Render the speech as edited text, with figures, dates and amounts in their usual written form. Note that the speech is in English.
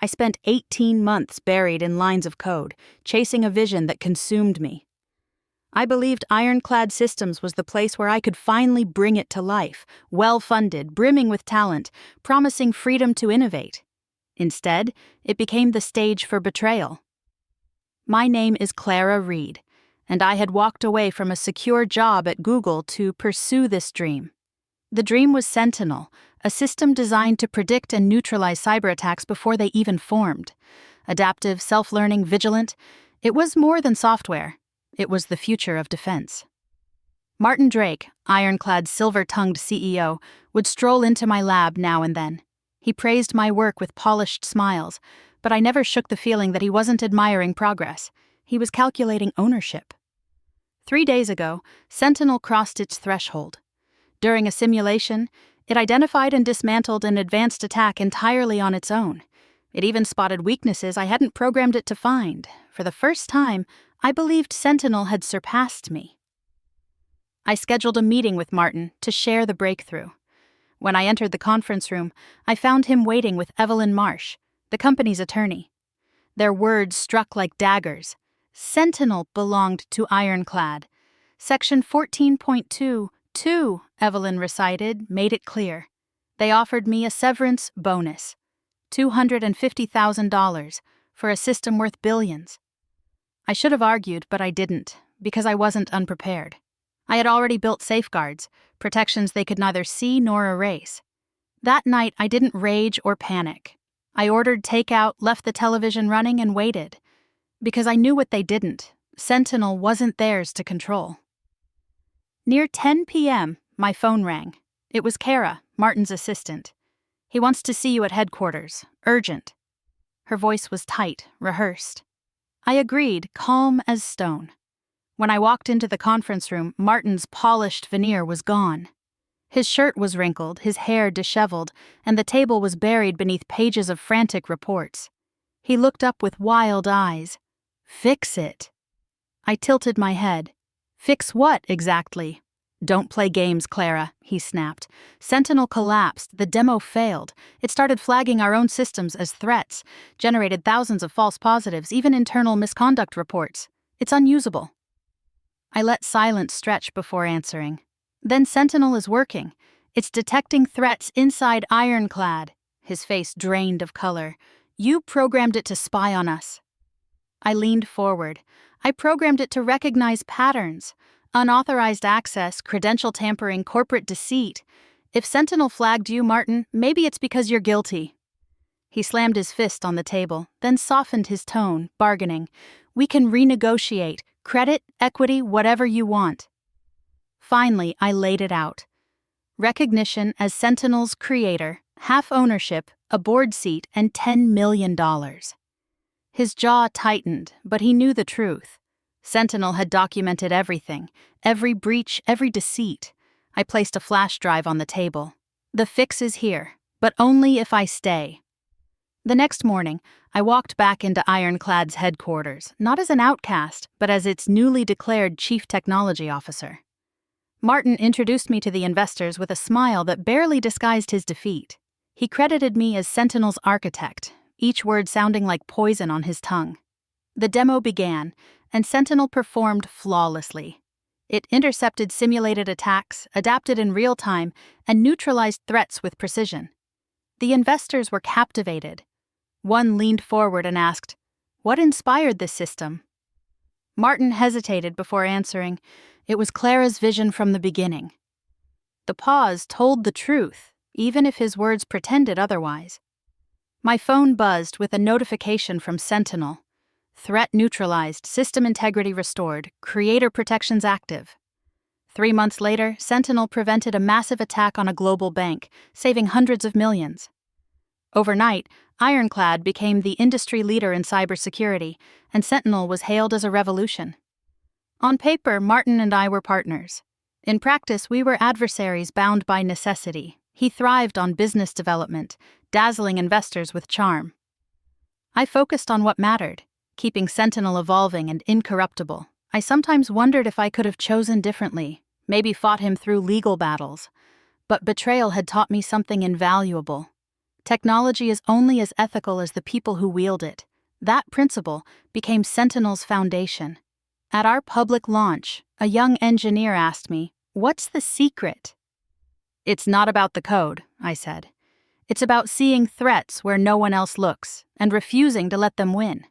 I spent 18 months buried in lines of code, chasing a vision that consumed me. I believed Ironclad Systems was the place where I could finally bring it to life, well-funded, brimming with talent, promising freedom to innovate. Instead, it became the stage for betrayal. My name is Clara Reed, and I had walked away from a secure job at Google to pursue this dream. The dream was Sentinel, a system designed to predict and neutralize cyberattacks before they even formed. Adaptive, self-learning, vigilant, it was more than software. It was the future of defense. Martin Drake, Ironclad's silver-tongued CEO, would stroll into my lab now and then. He praised my work with polished smiles, but I never shook the feeling that he wasn't admiring progress. He was calculating ownership. 3 days ago, Sentinel crossed its threshold. During a simulation, it identified and dismantled an advanced attack entirely on its own. It even spotted weaknesses I hadn't programmed it to find. For the first time, I believed Sentinel had surpassed me. I scheduled a meeting with Martin to share the breakthrough. When I entered the conference room, I found him waiting with Evelyn Marsh, the company's attorney. Their words struck like daggers. Sentinel belonged to Ironclad. Section 14.2.2, Evelyn recited, made it clear. They offered me a severance bonus, $250,000, for a system worth billions. I should have argued, but I didn't, because I wasn't unprepared. I had already built safeguards, protections they could neither see nor erase. That night, I didn't rage or panic. I ordered takeout, left the television running, and waited. Because I knew what they didn't. Sentinel wasn't theirs to control. Near 10 p.m., my phone rang. It was Kara, Martin's assistant. He wants to see you at headquarters. Urgent. Her voice was tight, rehearsed. I agreed, calm as stone. When I walked into the conference room, Martin's polished veneer was gone. His shirt was wrinkled, his hair disheveled, and the table was buried beneath pages of frantic reports. He looked up with wild eyes. Fix it. I tilted my head. Fix what, exactly? Don't play games, Clara, he snapped. Sentinel collapsed, the demo failed. It started flagging our own systems as threats, generated thousands of false positives, even internal misconduct reports. It's unusable. I let silence stretch before answering. Then Sentinel is working. It's detecting threats inside Ironclad. His face drained of color. You programmed it to spy on us. I leaned forward. I programmed it to recognize patterns. Unauthorized access, credential tampering, corporate deceit. If Sentinel flagged you, Martin, maybe it's because you're guilty. He slammed his fist on the table, then softened his tone, bargaining. We can renegotiate. Credit, equity, whatever you want. Finally, I laid it out. Recognition as Sentinel's creator, half ownership, a board seat, and $10 million. His jaw tightened, but he knew the truth. Sentinel had documented everything, every breach, every deceit. I placed a flash drive on the table. The fix is here, but only if I stay. The next morning, I walked back into Ironclad's headquarters, not as an outcast, but as its newly declared chief technology officer. Martin introduced me to the investors with a smile that barely disguised his defeat. He credited me as Sentinel's architect, each word sounding like poison on his tongue. The demo began, and Sentinel performed flawlessly. It intercepted simulated attacks, adapted in real time, and neutralized threats with precision. The investors were captivated. One leaned forward and asked, "What inspired this system?" Martin hesitated before answering. It was Clara's vision from the beginning. The pause told the truth, even if his words pretended otherwise. My phone buzzed with a notification from Sentinel. Threat neutralized, system integrity restored, creator protections active. 3 months later, Sentinel prevented a massive attack on a global bank, saving hundreds of millions. Overnight, Ironclad became the industry leader in cybersecurity, and Sentinel was hailed as a revolution. On paper, Martin and I were partners. In practice, we were adversaries bound by necessity. He thrived on business development, dazzling investors with charm. I focused on what mattered, keeping Sentinel evolving and incorruptible. I sometimes wondered if I could have chosen differently, maybe fought him through legal battles. But betrayal had taught me something invaluable. Technology is only as ethical as the people who wield it. That principle became Sentinel's foundation. At our public launch, a young engineer asked me, "What's the secret?" "It's not about the code," I said. "It's about seeing threats where no one else looks and refusing to let them win."